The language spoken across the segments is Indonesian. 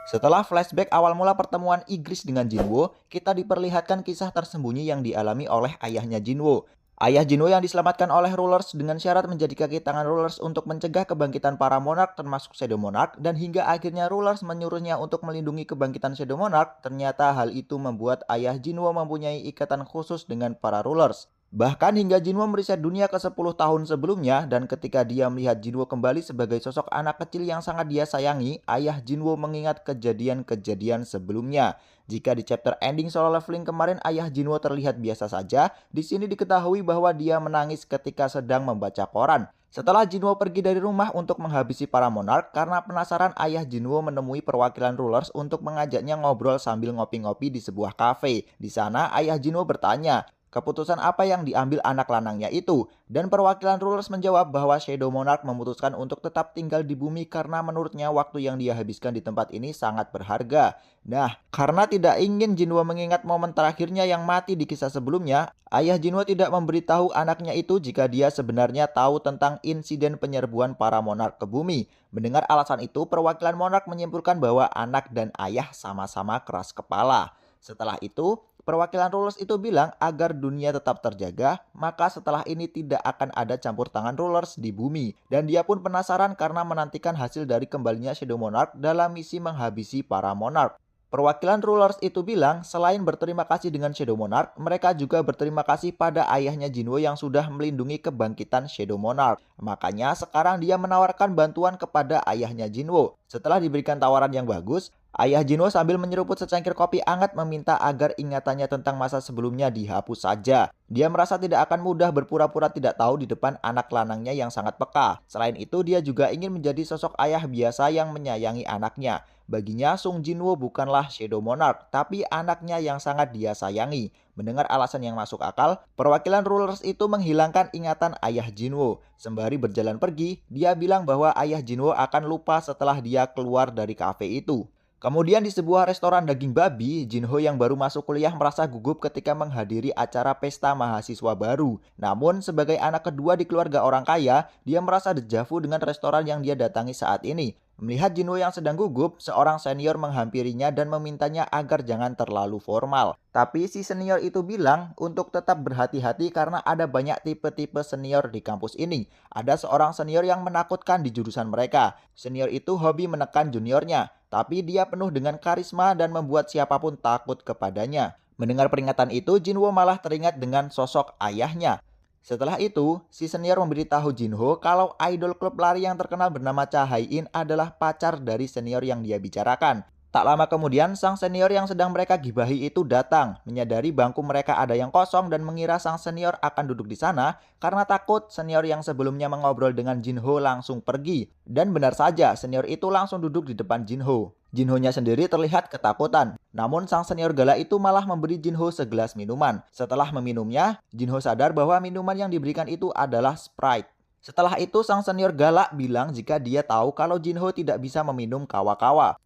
Setelah flashback awal mula pertemuan Igris dengan Jinwo, kita diperlihatkan kisah tersembunyi yang dialami oleh ayahnya Jinwo. Ayah Jinwo yang diselamatkan oleh Rulers dengan syarat menjadi kaki tangan Rulers untuk mencegah kebangkitan para monark termasuk Shadow Monarch, dan hingga akhirnya Rulers menyuruhnya untuk melindungi kebangkitan Shadow Monarch. Ternyata hal itu membuat ayah Jinwo mempunyai ikatan khusus dengan para Rulers. Bahkan hingga Jinwo meriset dunia ke 10 tahun sebelumnya, dan ketika dia melihat Jinwo kembali sebagai sosok anak kecil yang sangat dia sayangi, ayah Jinwo mengingat kejadian-kejadian sebelumnya. Jika di chapter ending Solo Leveling kemarin ayah Jinwo terlihat biasa saja, di sini diketahui bahwa dia menangis ketika sedang membaca koran. Setelah Jinwo pergi dari rumah untuk menghabisi para monark, karena penasaran ayah Jinwo menemui perwakilan Rulers untuk mengajaknya ngobrol sambil ngopi-ngopi di sebuah kafe. Di sana ayah Jinwo bertanya, keputusan apa yang diambil anak lanangnya itu? Dan perwakilan Rulers menjawab bahwa Shadow Monarch memutuskan untuk tetap tinggal di bumi karena menurutnya waktu yang dia habiskan di tempat ini sangat berharga. Nah, karena tidak ingin Jinwo mengingat momen terakhirnya yang mati di kisah sebelumnya, ayah Jinwo tidak memberitahu anaknya itu jika dia sebenarnya tahu tentang insiden penyerbuan para monark ke bumi. Mendengar alasan itu, perwakilan monark menyimpulkan bahwa anak dan ayah sama-sama keras kepala. Setelah itu, perwakilan Rulers itu bilang agar dunia tetap terjaga, maka setelah ini tidak akan ada campur tangan Rulers di bumi. Dan dia pun penasaran karena menantikan hasil dari kembalinya Shadow Monarch dalam misi menghabisi para monark. Perwakilan Rulers itu bilang selain berterima kasih dengan Shadow Monarch, mereka juga berterima kasih pada ayahnya Jinwo yang sudah melindungi kebangkitan Shadow Monarch. Makanya sekarang dia menawarkan bantuan kepada ayahnya Jinwo. Setelah diberikan tawaran yang bagus, ayah Jinwo sambil menyeruput secangkir kopi hangat meminta agar ingatannya tentang masa sebelumnya dihapus saja. Dia merasa tidak akan mudah berpura-pura tidak tahu di depan anak lanangnya yang sangat peka. Selain itu, dia juga ingin menjadi sosok ayah biasa yang menyayangi anaknya. Baginya, Sung Jinwo bukanlah Shadow Monarch, tapi anaknya yang sangat dia sayangi. Mendengar alasan yang masuk akal, perwakilan Rulers itu menghilangkan ingatan ayah Jinwo. Sembari berjalan pergi, dia bilang bahwa ayah Jinwo akan lupa setelah dia keluar dari kafe itu. Kemudian di sebuah restoran daging babi, Jinho yang baru masuk kuliah merasa gugup ketika menghadiri acara pesta mahasiswa baru. Namun sebagai anak kedua di keluarga orang kaya, dia merasa dejavu dengan restoran yang dia datangi saat ini. Melihat Jinho yang sedang gugup, seorang senior menghampirinya dan memintanya agar jangan terlalu formal. Tapi si senior itu bilang untuk tetap berhati-hati karena ada banyak tipe-tipe senior di kampus ini. Ada seorang senior yang menakutkan di jurusan mereka. Senior itu hobi menekan juniornya, tapi dia penuh dengan karisma dan membuat siapapun takut kepadanya. Mendengar peringatan itu, Jinwo malah teringat dengan sosok ayahnya. Setelah itu, si senior memberitahu Jinho kalau idol klub lari yang terkenal bernama Cha Hae-in adalah pacar dari senior yang dia bicarakan. Tak lama kemudian, sang senior yang sedang mereka gibahi itu datang, menyadari bangku mereka ada yang kosong dan mengira sang senior akan duduk di sana karena takut senior yang sebelumnya mengobrol dengan Jinho langsung pergi. Dan benar saja, senior itu langsung duduk di depan Jinho. Jinho-nya sendiri terlihat ketakutan. Namun sang senior galak itu malah memberi Jinho segelas minuman. Setelah meminumnya, Jinho sadar bahwa minuman yang diberikan itu adalah Sprite. Setelah itu sang senior galak bilang jika dia tahu kalau Jinho tidak bisa meminum kawa-kawa.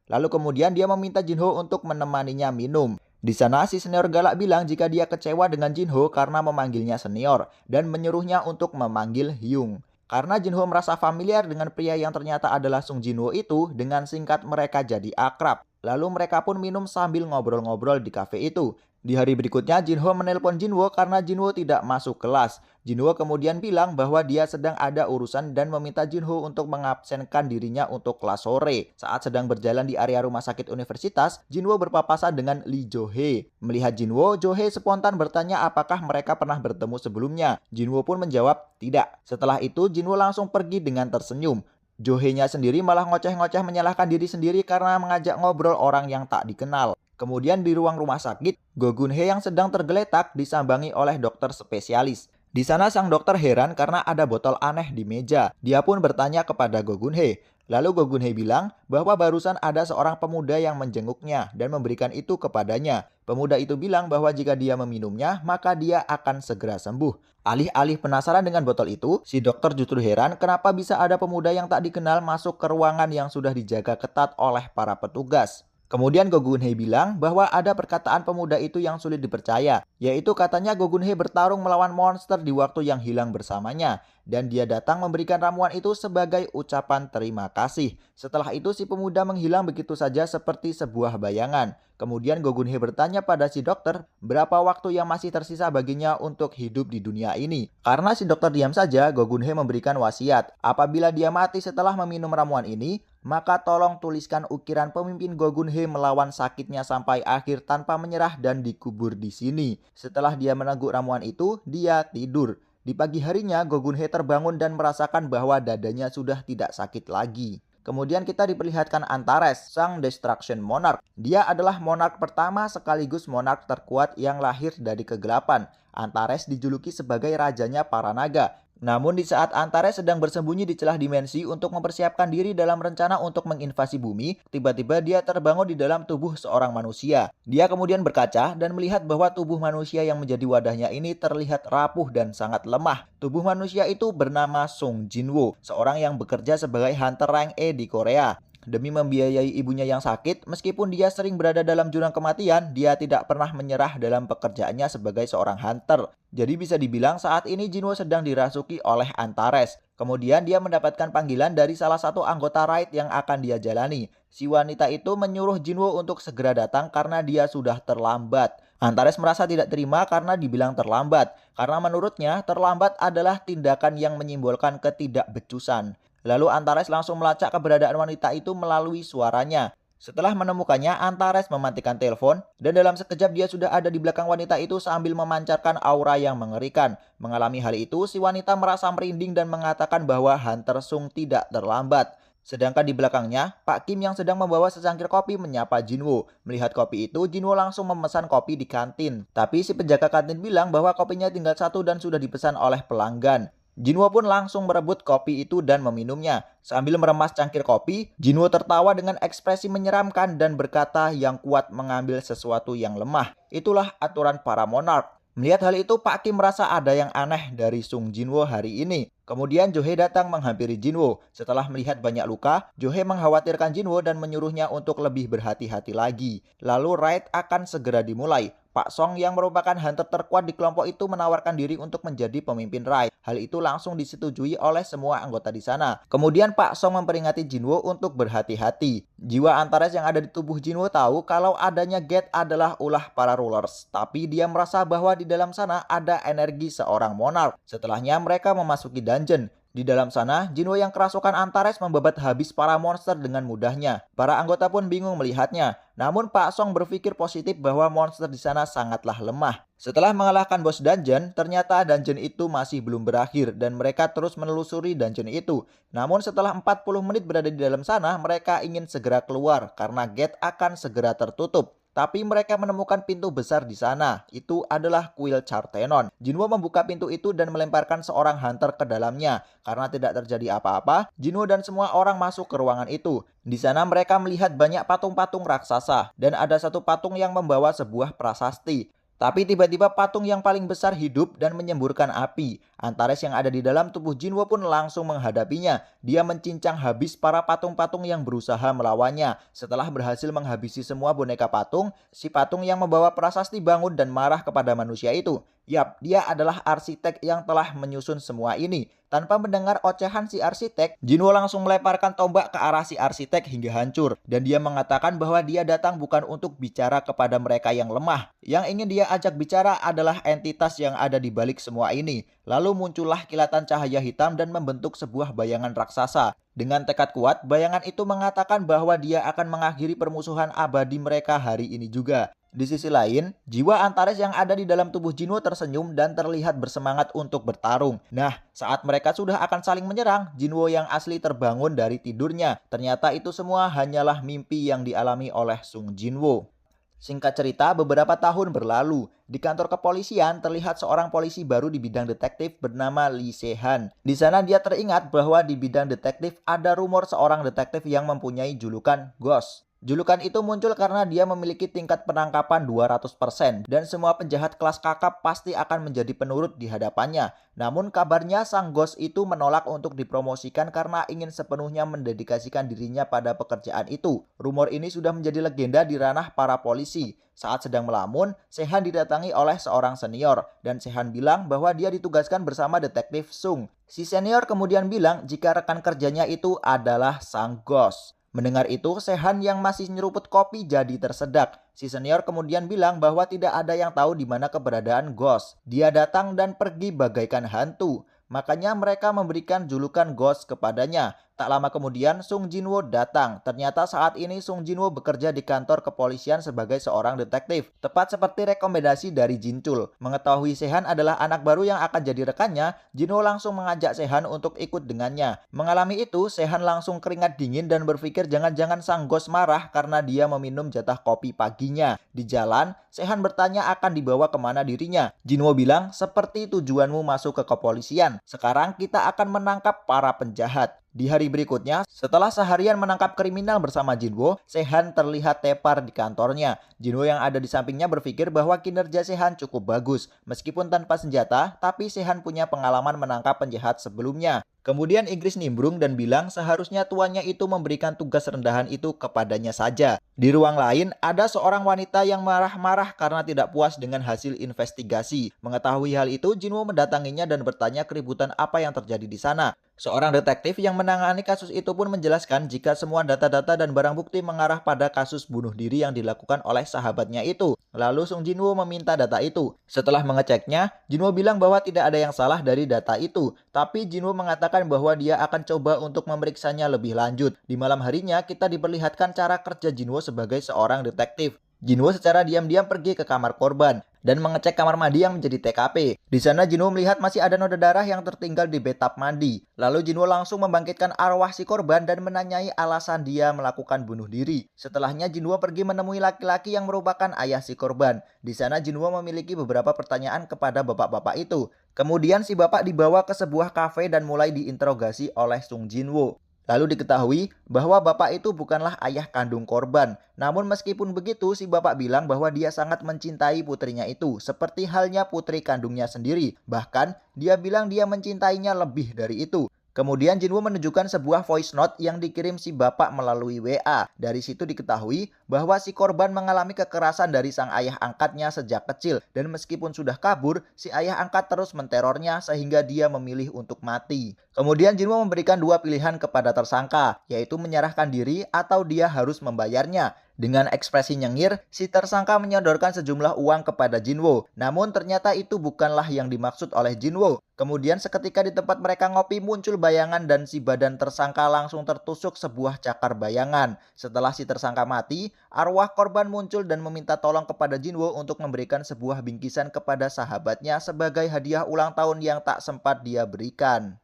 Lalu kemudian dia meminta Jinho untuk menemaninya minum. Di sana si senior galak bilang jika dia kecewa dengan Jinho karena memanggilnya senior dan menyuruhnya untuk memanggil Hyung. Karena Jinho merasa familiar dengan pria yang ternyata adalah Sung Jinwo itu, dengan singkat mereka jadi akrab. Lalu mereka pun minum sambil ngobrol-ngobrol di kafe itu. Di hari berikutnya, Jinho menelpon Jinwo karena Jinwo tidak masuk kelas. Jinwo kemudian bilang bahwa dia sedang ada urusan dan meminta Jinho untuk mengabsenkan dirinya untuk kelas sore. Saat sedang berjalan di area rumah sakit universitas, Jinwo berpapasan dengan Lee Jo-hee. Melihat Jinwo, Jo-hee spontan bertanya apakah mereka pernah bertemu sebelumnya. Jinwo pun menjawab tidak. Setelah itu, Jinwo langsung pergi dengan tersenyum. Jo-hee-nya sendiri malah ngoceh-ngoceh menyalahkan diri sendiri karena mengajak ngobrol orang yang tak dikenal. Kemudian di ruang rumah sakit, Go Gun-hee yang sedang tergeletak disambangi oleh dokter spesialis. Di sana sang dokter heran karena ada botol aneh di meja. Dia pun bertanya kepada Go Gun-hee. Lalu Go Gun-hee bilang bahwa barusan ada seorang pemuda yang menjenguknya dan memberikan itu kepadanya. Pemuda itu bilang bahwa jika dia meminumnya, maka dia akan segera sembuh. Alih-alih penasaran dengan botol itu, si dokter justru heran kenapa bisa ada pemuda yang tak dikenal masuk ke ruangan yang sudah dijaga ketat oleh para petugas. Kemudian Go Gun-hye bilang bahwa ada perkataan pemuda itu yang sulit dipercaya, yaitu katanya Go Gun-hye bertarung melawan monster di waktu yang hilang bersamanya, dan dia datang memberikan ramuan itu sebagai ucapan terima kasih. Setelah itu si pemuda menghilang begitu saja seperti sebuah bayangan. Kemudian Go Gun-hye bertanya pada si dokter berapa waktu yang masih tersisa baginya untuk hidup di dunia ini. Karena si dokter diam saja, Go Gun-hye memberikan wasiat, apabila dia mati setelah meminum ramuan ini, maka tolong tuliskan ukiran pemimpin Go Gun-hye melawan sakitnya sampai akhir tanpa menyerah dan dikubur di sini. Setelah dia meneguk ramuan itu, dia tidur. Di pagi harinya, Go Gun-hye terbangun dan merasakan bahwa dadanya sudah tidak sakit lagi. Kemudian kita diperlihatkan Antares, sang Destruction Monarch. Dia adalah monark pertama sekaligus monark terkuat yang lahir dari kegelapan. Antares dijuluki sebagai rajanya para naga. Namun di saat Antares sedang bersembunyi di celah dimensi untuk mempersiapkan diri dalam rencana untuk menginvasi bumi, tiba-tiba dia terbangun di dalam tubuh seorang manusia. Dia kemudian berkaca dan melihat bahwa tubuh manusia yang menjadi wadahnya ini terlihat rapuh dan sangat lemah. Tubuh manusia itu bernama Sung Jinwoo, seorang yang bekerja sebagai hunter rank E di Korea. Demi membiayai ibunya yang sakit, meskipun dia sering berada dalam jurang kematian, dia tidak pernah menyerah dalam pekerjaannya sebagai seorang hunter. Jadi bisa dibilang saat ini Jinwoo sedang dirasuki oleh Antares. Kemudian dia mendapatkan panggilan dari salah satu anggota raid yang akan dia jalani. Si wanita itu menyuruh Jinwoo untuk segera datang karena dia sudah terlambat. Antares merasa tidak terima karena dibilang terlambat. Karena menurutnya terlambat adalah tindakan yang menyimbolkan ketidakbecusan. Lalu Antares langsung melacak keberadaan wanita itu melalui suaranya. Setelah menemukannya, Antares mematikan telepon dan dalam sekejap dia sudah ada di belakang wanita itu sambil memancarkan aura yang mengerikan. Mengalami hal itu, si wanita merasa merinding dan mengatakan bahwa Hunter Sung tidak terlambat. Sedangkan di belakangnya, Pak Kim yang sedang membawa secangkir kopi menyapa Jinwoo. Melihat kopi itu, Jinwoo langsung memesan kopi di kantin. Tapi si penjaga kantin bilang bahwa kopinya tinggal satu dan sudah dipesan oleh pelanggan. Jinwoo pun langsung merebut kopi itu dan meminumnya. Sambil meremas cangkir kopi, Jinwoo tertawa dengan ekspresi menyeramkan dan berkata yang kuat mengambil sesuatu yang lemah. Itulah aturan para monark. Melihat hal itu, Pak Kim merasa ada yang aneh dari Sung Jinwoo hari ini. Kemudian Jo-hye datang menghampiri Jinwoo. Setelah melihat banyak luka, Jo-hye mengkhawatirkan Jinwoo dan menyuruhnya untuk lebih berhati-hati lagi. Lalu raid akan segera dimulai. Pak Song yang merupakan hunter terkuat di kelompok itu menawarkan diri untuk menjadi pemimpin raid. Hal itu langsung disetujui oleh semua anggota di sana. Kemudian Pak Song memperingati Jinwoo untuk berhati-hati. Jiwa Antares yang ada di tubuh Jinwoo tahu kalau adanya gate adalah ulah para rulers. Tapi dia merasa bahwa di dalam sana ada energi seorang monark. Setelahnya mereka memasuki dungeon. Di dalam sana, Jinwoo yang kerasukan Antares membabat habis para monster dengan mudahnya. Para anggota pun bingung melihatnya. Namun Pak Song berpikir positif bahwa monster di sana sangatlah lemah. Setelah mengalahkan bos dungeon, ternyata dungeon itu masih belum berakhir dan mereka terus menelusuri dungeon itu. Namun setelah 40 menit berada di dalam sana, mereka ingin segera keluar karena gate akan segera tertutup. Tapi mereka menemukan pintu besar di sana. Itu adalah kuil Chartenon. Jinwoo membuka pintu itu dan melemparkan seorang hunter ke dalamnya. Karena tidak terjadi apa-apa, Jinwoo dan semua orang masuk ke ruangan itu. Di sana mereka melihat banyak patung-patung raksasa. Dan ada satu patung yang membawa sebuah prasasti. Tapi tiba-tiba patung yang paling besar hidup dan menyemburkan api. Antares yang ada di dalam tubuh Jinwoo pun langsung menghadapinya. Dia mencincang habis para patung-patung yang berusaha melawannya. Setelah berhasil menghabisi semua boneka patung, si patung yang membawa prasasti bangun dan marah kepada manusia itu. Yap, dia adalah arsitek yang telah menyusun semua ini. Tanpa mendengar ocehan si arsitek, Jinwoo langsung melemparkan tombak ke arah si arsitek hingga hancur. Dan dia mengatakan bahwa dia datang bukan untuk bicara kepada mereka yang lemah. Yang ingin dia ajak bicara adalah entitas yang ada di balik semua ini. Lalu muncullah kilatan cahaya hitam dan membentuk sebuah bayangan raksasa. Dengan tekad kuat, bayangan itu mengatakan bahwa dia akan mengakhiri permusuhan abadi mereka hari ini juga. Di sisi lain, jiwa Antares yang ada di dalam tubuh Jinwoo tersenyum dan terlihat bersemangat untuk bertarung. Nah, saat mereka sudah akan saling menyerang, Jinwoo yang asli terbangun dari tidurnya. Ternyata itu semua hanyalah mimpi yang dialami oleh Sung Jinwoo. Singkat cerita, beberapa tahun berlalu. Di kantor kepolisian terlihat seorang polisi baru di bidang detektif bernama Lee Se-han. Di sana dia teringat bahwa di bidang detektif ada rumor seorang detektif yang mempunyai julukan Ghost. Julukan itu muncul karena dia memiliki tingkat penangkapan 200% dan semua penjahat kelas kakap pasti akan menjadi penurut di hadapannya. Namun kabarnya sang Ghost itu menolak untuk dipromosikan karena ingin sepenuhnya mendedikasikan dirinya pada pekerjaan itu. Rumor ini sudah menjadi legenda di ranah para polisi. Saat sedang melamun, Sehan didatangi oleh seorang senior dan Sehan bilang bahwa dia ditugaskan bersama detektif Sung. Si senior kemudian bilang jika rekan kerjanya itu adalah sang Ghost. Mendengar itu, Sehan yang masih nyeruput kopi jadi tersedak. Si senior kemudian bilang bahwa tidak ada yang tahu di mana keberadaan Ghost. Dia datang dan pergi bagaikan hantu. Makanya mereka memberikan julukan Ghost kepadanya. Tak lama kemudian Sung Jinwoo datang. Ternyata saat ini Sung Jinwoo bekerja di kantor kepolisian sebagai seorang detektif. Tepat seperti rekomendasi dari Jinchul. Mengetahui Sehan adalah anak baru yang akan jadi rekannya, Jinwoo langsung mengajak Sehan untuk ikut dengannya. Mengalami itu, Sehan langsung keringat dingin dan berpikir jangan-jangan sang Ghost marah karena dia meminum jatah kopi paginya. Di jalan, Sehan bertanya akan dibawa kemana dirinya. Jinwoo bilang, seperti tujuanmu masuk ke kepolisian. Sekarang kita akan menangkap para penjahat. Di hari berikutnya, setelah seharian menangkap kriminal bersama Jinwoo, Sehan terlihat tepar di kantornya. Jinwoo yang ada di sampingnya berpikir bahwa kinerja Sehan cukup bagus. Meskipun tanpa senjata, tapi Sehan punya pengalaman menangkap penjahat sebelumnya. Kemudian Inggris nimbrung dan bilang seharusnya tuannya itu memberikan tugas rendahan itu kepadanya saja. Di ruang lain, ada seorang wanita yang marah-marah karena tidak puas dengan hasil investigasi. Mengetahui hal itu, Jinwoo mendatanginya dan bertanya keributan apa yang terjadi di sana. Seorang detektif yang menangani kasus itu pun menjelaskan jika semua data-data dan barang bukti mengarah pada kasus bunuh diri yang dilakukan oleh sahabatnya itu. Lalu Sung Jinwoo meminta data itu. Setelah mengeceknya, Jinwoo bilang bahwa tidak ada yang salah dari data itu. Tapi Jinwoo mengatakan bahwa dia akan coba untuk memeriksanya lebih lanjut. Di malam harinya, kita diperlihatkan cara kerja Jinwoo sebagai seorang detektif. Jinwoo secara diam-diam pergi ke kamar korban dan mengecek kamar mandi yang menjadi TKP. Di sana Jinwoo melihat masih ada noda darah yang tertinggal di bathtub mandi. Lalu Jinwoo langsung membangkitkan arwah si korban dan menanyai alasan dia melakukan bunuh diri. Setelahnya Jinwoo pergi menemui laki-laki yang merupakan ayah si korban. Di sana Jinwoo memiliki beberapa pertanyaan kepada bapak-bapak itu. Kemudian si bapak dibawa ke sebuah kafe dan mulai diinterogasi oleh Sung Jinwoo. Lalu diketahui bahwa bapak itu bukanlah ayah kandung korban. Namun meskipun begitu, si bapak bilang bahwa dia sangat mencintai putrinya itu, seperti halnya putri kandungnya sendiri. Bahkan, dia bilang dia mencintainya lebih dari itu. Kemudian Jinwoo menunjukkan sebuah voice note yang dikirim si bapak melalui WA. Dari situ diketahui bahwa si korban mengalami kekerasan dari sang ayah angkatnya sejak kecil. Dan meskipun sudah kabur, si ayah angkat terus menterornya sehingga dia memilih untuk mati. Kemudian Jinwoo memberikan dua pilihan kepada tersangka, yaitu menyerahkan diri atau dia harus membayarnya. Dengan ekspresi nyengir, si tersangka menyodorkan sejumlah uang kepada Jinwoo. Namun ternyata itu bukanlah yang dimaksud oleh Jinwoo. Kemudian seketika di tempat mereka ngopi muncul bayangan dan si badan tersangka langsung tertusuk sebuah cakar bayangan. Setelah si tersangka mati, arwah korban muncul dan meminta tolong kepada Jinwoo untuk memberikan sebuah bingkisan kepada sahabatnya sebagai hadiah ulang tahun yang tak sempat dia berikan.